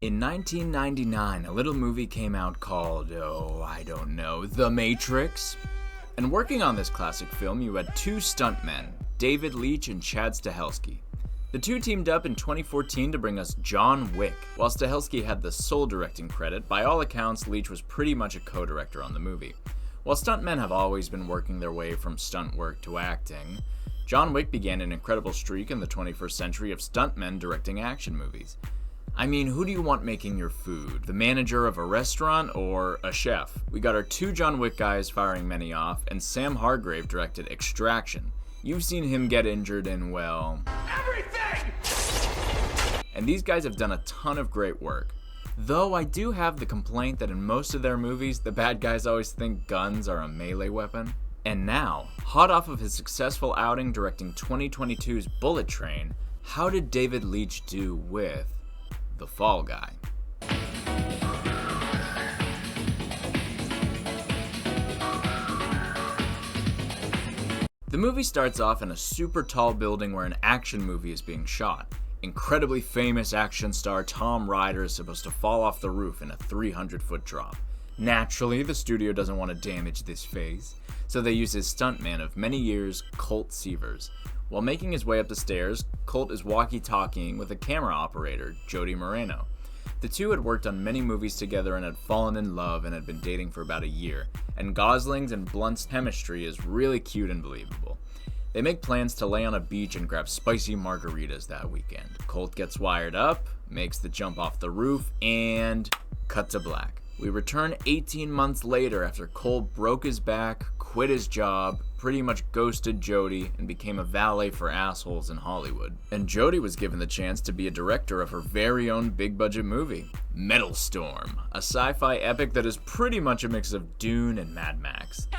In 1999, a little movie came out called, I don't know, The Matrix? And working on this classic film, you had two stuntmen, David Leitch and Chad Stahelski. The two teamed up in 2014 to bring us John Wick. While Stahelski had the sole directing credit, by all accounts, Leitch was pretty much a co-director on the movie. While stuntmen have always been working their way from stunt work to acting, John Wick began an incredible streak in the 21st century of stuntmen directing action movies. I mean, who do you want making your food? The manager of a restaurant or a chef? We got our two John Wick guys firing many off, and Sam Hargrave directed Extraction. You've seen him get injured in, well, everything! And these guys have done a ton of great work. Though I do have the complaint that in most of their movies, the bad guys always think guns are a melee weapon. And now, hot off of his successful outing directing 2022's Bullet Train, how did David Leitch do with The Fall Guy? The movie starts off in a super tall building where an action movie is being shot. Incredibly famous action star Tom Ryder is supposed to fall off the roof in a 300-foot drop. Naturally, the studio doesn't want to damage this phase, so they use his stuntman of many years, Colt Seavers. While making his way up the stairs, Colt is walkie-talkieing with a camera operator, Jody Moreno. The two had worked on many movies together and had fallen in love and had been dating for about a year, and Gosling's and Blunt's chemistry is really cute and believable. They make plans to lay on a beach and grab spicy margaritas that weekend. Colt gets wired up, makes the jump off the roof, and cut to black. We return 18 months later after Colt broke his back, quit his job, pretty much ghosted Jody, and became a valet for assholes in Hollywood. And Jody was given the chance to be a director of her very own big-budget movie, Metal Storm, a sci-fi epic that is pretty much a mix of Dune and Mad Max.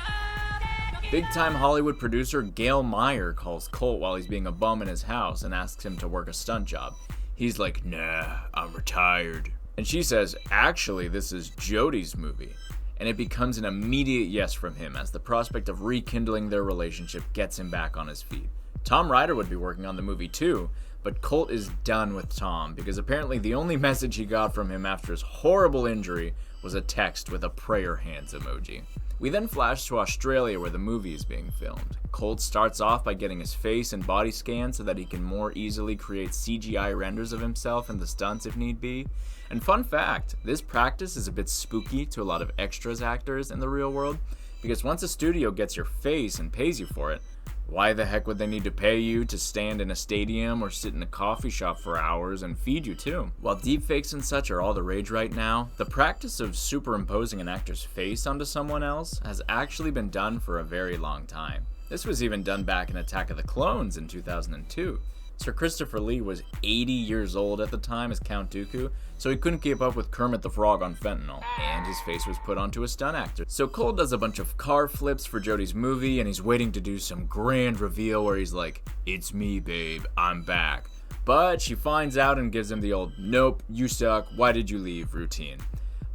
Big-time Hollywood producer Gail Meyer calls Colt while he's being a bum in his house and asks him to work a stunt job. He's like, "Nah, I'm retired." And she says, actually, this is Jody's movie. And it becomes an immediate yes from him as the prospect of rekindling their relationship gets him back on his feet. Tom Ryder would be working on the movie too, but Colt is done with Tom because apparently the only message he got from him after his horrible injury was a text with a prayer hands emoji. We then flash to Australia where the movie is being filmed. Colt starts off by getting his face and body scanned so that he can more easily create CGI renders of himself and the stunts if need be. And fun fact, this practice is a bit spooky to a lot of extras actors in the real world, because once a studio gets your face and pays you for it, why the heck would they need to pay you to stand in a stadium or sit in a coffee shop for hours and feed you too? While deepfakes and such are all the rage right now, the practice of superimposing an actor's face onto someone else has actually been done for a very long time. This was even done back in Attack of the Clones in 2002. Sir Christopher Lee was 80 years old at the time as Count Dooku, so he couldn't keep up with Kermit the Frog on fentanyl, and his face was put onto a stunt actor. So Cole does a bunch of car flips for Jody's movie, and he's waiting to do some grand reveal where he's like, "It's me, babe, I'm back." But she finds out and gives him the old, "Nope, you suck, why did you leave?" routine.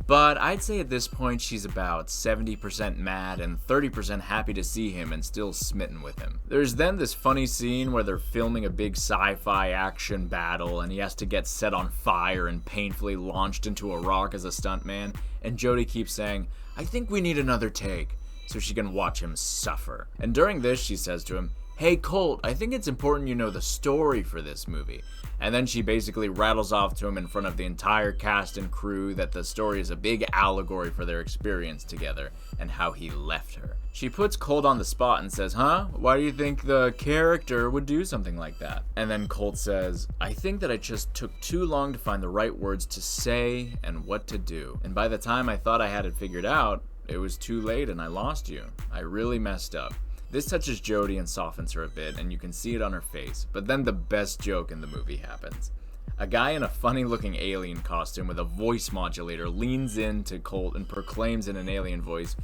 But I'd say at this point she's about 70% mad and 30% happy to see him and still smitten with him. There's then this funny scene where they're filming a big sci-fi action battle and he has to get set on fire and painfully launched into a rock as a stuntman, and Jody keeps saying, "I think we need another take," so she can watch him suffer. And during this she says to him, "Hey Colt, I think it's important you know the story for this movie." And then she basically rattles off to him in front of the entire cast and crew that the story is a big allegory for their experience together and how he left her. She puts Colt on the spot and says, "Huh? Why do you think the character would do something like that?" And then Colt says, "I think that I just took too long to find the right words to say and what to do. And by the time I thought I had it figured out, it was too late and I lost you. I really messed up." This touches Jody and softens her a bit, and you can see it on her face, but then the best joke in the movie happens. A guy in a funny-looking alien costume with a voice modulator leans in to Colt and proclaims in an alien voice,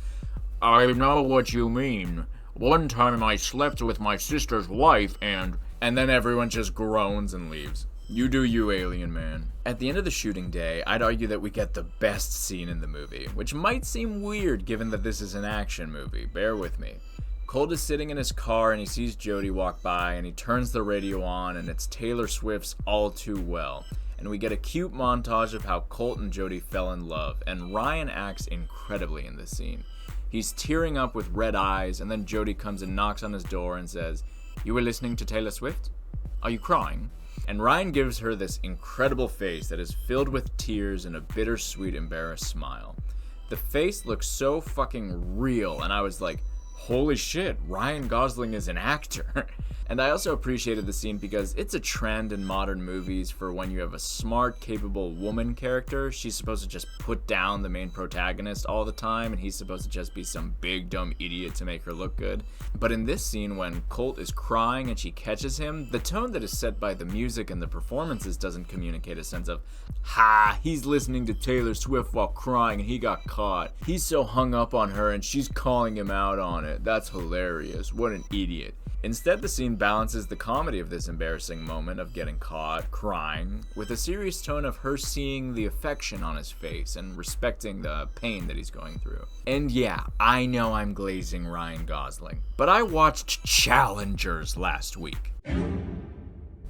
"I know what you mean. One time I slept with my sister's wife and then everyone just groans and leaves. You do you, alien man. At the end of the shooting day, I'd argue that we get the best scene in the movie, which might seem weird given that this is an action movie, bear with me. Colt is sitting in his car and he sees Jody walk by and he turns the radio on and it's Taylor Swift's All Too Well. And we get a cute montage of how Colt and Jody fell in love, and Ryan acts incredibly in this scene. He's tearing up with red eyes, and then Jody comes and knocks on his door and says, "You were listening to Taylor Swift? Are you crying?" And Ryan gives her this incredible face that is filled with tears and a bittersweet, embarrassed smile. The face looks so fucking real, and I was like, holy shit, Ryan Gosling is an actor. And I also appreciated the scene because it's a trend in modern movies for when you have a smart, capable woman character, she's supposed to just put down the main protagonist all the time, and he's supposed to just be some big dumb idiot to make her look good. But in this scene, when Colt is crying and she catches him, the tone that is set by the music and the performances doesn't communicate a sense of, ha, he's listening to Taylor Swift while crying and he got caught. He's so hung up on her and she's calling him out on it. That's hilarious. What an idiot. Instead, the scene balances the comedy of this embarrassing moment of getting caught, crying, with a serious tone of her seeing the affection on his face and respecting the pain that he's going through. And yeah, I know I'm glazing Ryan Gosling, but I watched Challengers last week.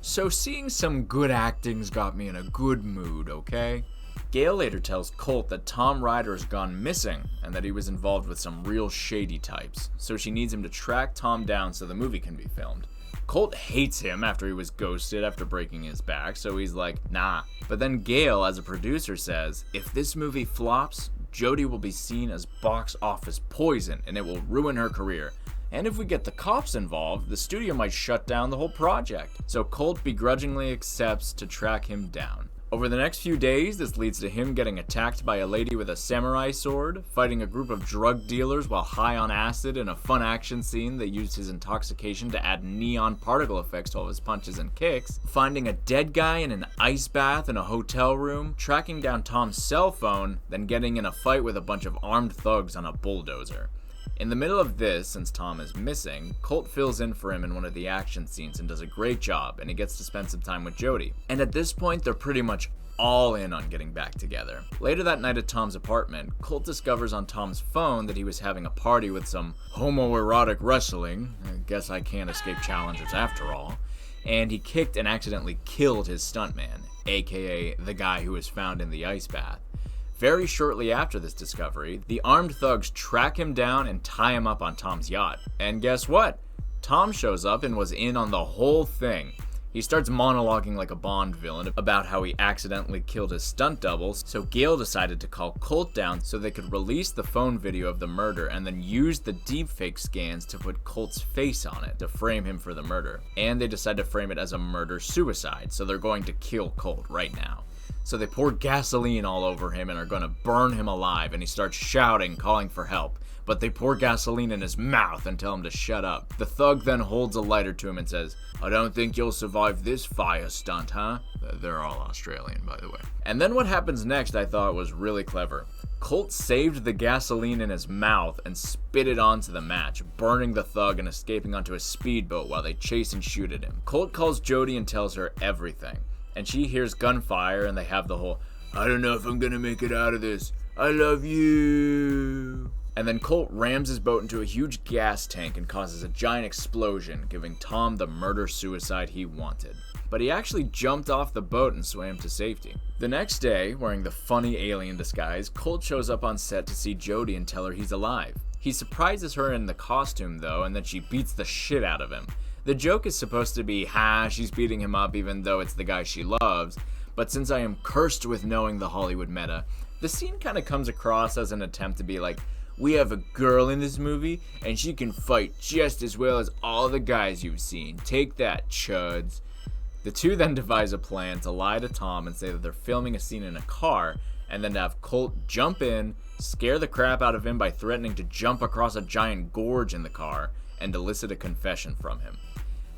So seeing some good acting's got me in a good mood, okay? Gail later tells Colt that Tom Ryder has gone missing and that he was involved with some real shady types, so she needs him to track Tom down so the movie can be filmed. Colt hates him after he was ghosted after breaking his back, so he's like, nah. But then Gail, as a producer, says, if this movie flops, Jody will be seen as box office poison and it will ruin her career. And if we get the cops involved, the studio might shut down the whole project. So Colt begrudgingly accepts to track him down. Over the next few days, this leads to him getting attacked by a lady with a samurai sword, fighting a group of drug dealers while high on acid in a fun action scene that used his intoxication to add neon particle effects to all his punches and kicks, finding a dead guy in an ice bath in a hotel room, tracking down Tom's cell phone, then getting in a fight with a bunch of armed thugs on a bulldozer. In the middle of this, since Tom is missing, Colt fills in for him in one of the action scenes and does a great job, and he gets to spend some time with Jody. And at this point, they're pretty much all in on getting back together. Later that night at Tom's apartment, Colt discovers on Tom's phone that he was having a party with some homoerotic wrestling. I guess I can't escape challengers after all. And he kicked and accidentally killed his stuntman, aka the guy who was found in the ice bath. Very shortly after this discovery, the armed thugs track him down and tie him up on Tom's yacht. And guess what? Tom shows up and was in on the whole thing. He starts monologuing like a Bond villain about how he accidentally killed his stunt doubles, so Gail decided to call Colt down so they could release the phone video of the murder and then use the deepfake scans to put Colt's face on it to frame him for the murder. And they decide to frame it as a murder-suicide, so they're going to kill Colt right now. So they pour gasoline all over him and are going to burn him alive, and he starts shouting, calling for help. But they pour gasoline in his mouth and tell him to shut up. The thug then holds a lighter to him and says, I don't think you'll survive this fire stunt, huh? They're all Australian, by the way. And then what happens next I thought was really clever. Colt saved the gasoline in his mouth and spit it onto the match, burning the thug and escaping onto a speedboat while they chase and shoot at him. Colt calls Jody and tells her everything. And she hears gunfire and they have the whole, I don't know if I'm gonna make it out of this. I love you. And then Colt rams his boat into a huge gas tank and causes a giant explosion, giving Tom the murder-suicide he wanted. But he actually jumped off the boat and swam to safety. The next day, wearing the funny alien disguise, Colt shows up on set to see Jody and tell her he's alive. He surprises her in the costume though, and then she beats the shit out of him. The joke is supposed to be, she's beating him up even though it's the guy she loves, but since I am cursed with knowing the Hollywood meta, the scene kind of comes across as an attempt to be like, we have a girl in this movie, and she can fight just as well as all the guys you've seen. Take that, chuds. The two then devise a plan to lie to Tom and say that they're filming a scene in a car, and then to have Colt jump in, scare the crap out of him by threatening to jump across a giant gorge in the car, and elicit a confession from him.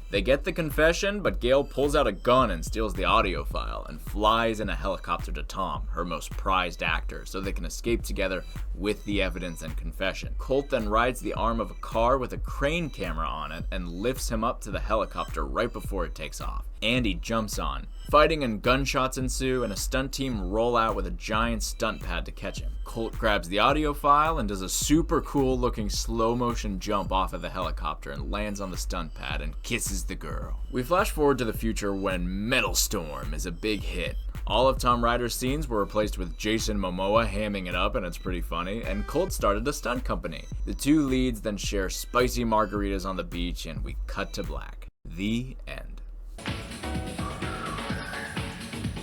They get the confession, but Gail pulls out a gun and steals the audio file and flies in a helicopter to Tom, her most prized actor, so they can escape together with the evidence and confession. Colt then rides the arm of a car with a crane camera on it and lifts him up to the helicopter right before it takes off. and he jumps on. Fighting and gunshots ensue, and a stunt team roll out with a giant stunt pad to catch him. Colt grabs the audio file and does a super cool looking slow motion jump off of the helicopter and lands on the stunt pad and kisses the girl. We flash forward to the future when Metal Storm is a big hit. All of Tom Rider's scenes were replaced with Jason Momoa hamming it up, and it's pretty funny, and Colt started a stunt company. The two leads then share spicy margaritas on the beach, and we cut to black. The end.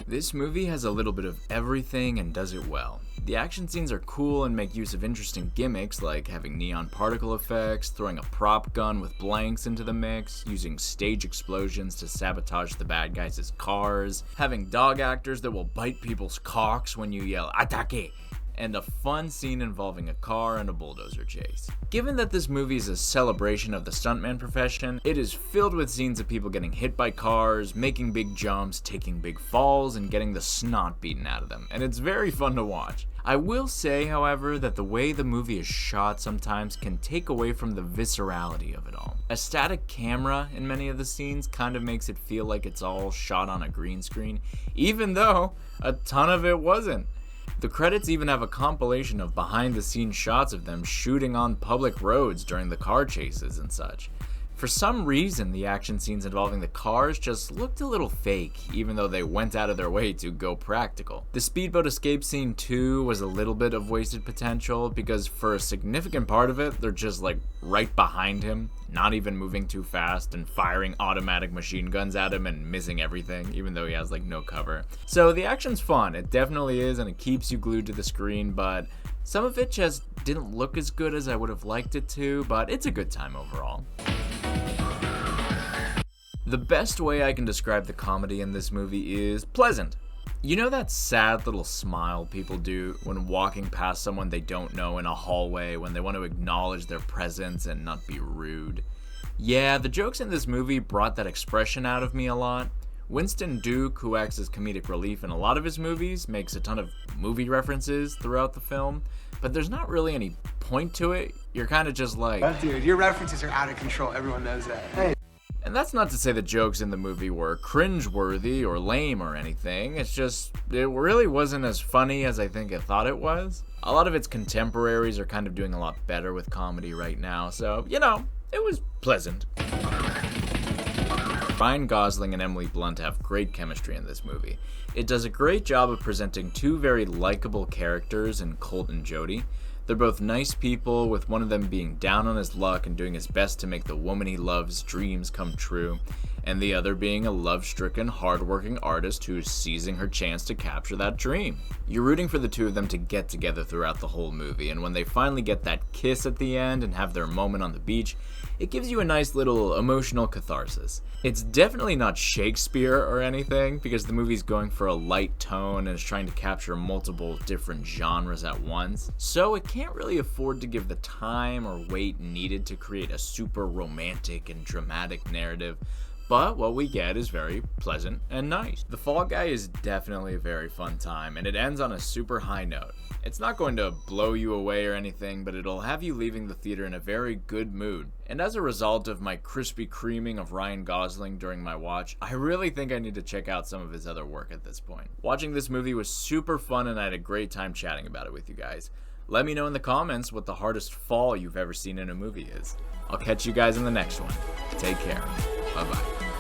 This movie has a little bit of everything and does it well. The action scenes are cool and make use of interesting gimmicks like having neon particle effects, throwing a prop gun with blanks into the mix, using stage explosions to sabotage the bad guys' cars, having dog actors that will bite people's cocks when you yell "Atake!" and a fun scene involving a car and a bulldozer chase. Given that this movie is a celebration of the stuntman profession, it is filled with scenes of people getting hit by cars, making big jumps, taking big falls, and getting the snot beaten out of them, and it's very fun to watch. I will say, however, that the way the movie is shot sometimes can take away from the viscerality of it all. A static camera in many of the scenes kind of makes it feel like it's all shot on a green screen, even though a ton of it wasn't. The credits even have a compilation of behind-the-scenes shots of them shooting on public roads during the car chases and such. For some reason, the action scenes involving the cars just looked a little fake, even though they went out of their way to go practical. The speedboat escape scene too was a little bit of wasted potential, because for a significant part of it, they're just like right behind him, not even moving too fast, and firing automatic machine guns at him and missing everything, even though he has like no cover. So the action's fun, it definitely is, and it keeps you glued to the screen, but some of it just didn't look as good as I would have liked it to, but it's a good time overall. The best way I can describe the comedy in this movie is pleasant. You know that sad little smile people do when walking past someone they don't know in a hallway when they want to acknowledge their presence and not be rude? Yeah, the jokes in this movie brought that expression out of me a lot. Winston Duke, who acts as comedic relief in a lot of his movies, makes a ton of movie references throughout the film, but there's not really any point to it. You're kind of just like, dude, your references are out of control. Everyone knows that. Hey. And that's not to say the jokes in the movie were cringeworthy or lame or anything. It's just, it really wasn't as funny as I think I thought it was. A lot of its contemporaries are kind of doing a lot better with comedy right now, so, you know, it was pleasant. Ryan Gosling and Emily Blunt have great chemistry in this movie. It does a great job of presenting two very likable characters in Colt and Jody. They're both nice people, with one of them being down on his luck and doing his best to make the woman he loves' dreams come true, and the other being a love-stricken, hard-working artist who is seizing her chance to capture that dream. You're rooting for the two of them to get together throughout the whole movie, and when they finally get that kiss at the end and have their moment on the beach, it gives you a nice little emotional catharsis. It's definitely not Shakespeare or anything, because the movie's going for a light tone and is trying to capture multiple different genres at once, so it can't really afford to give the time or weight needed to create a super romantic and dramatic narrative, but what we get is very pleasant and nice. The Fall Guy is definitely a very fun time, and it ends on a super high note. It's not going to blow you away or anything, but it'll have you leaving the theater in a very good mood. And as a result of my crispy creaming of Ryan Gosling during my watch, I really think I need to check out some of his other work at this point. Watching this movie was super fun, and I had a great time chatting about it with you guys. Let me know in the comments what the hardest fall you've ever seen in a movie is. I'll catch you guys in the next one. Take care. Bye-bye.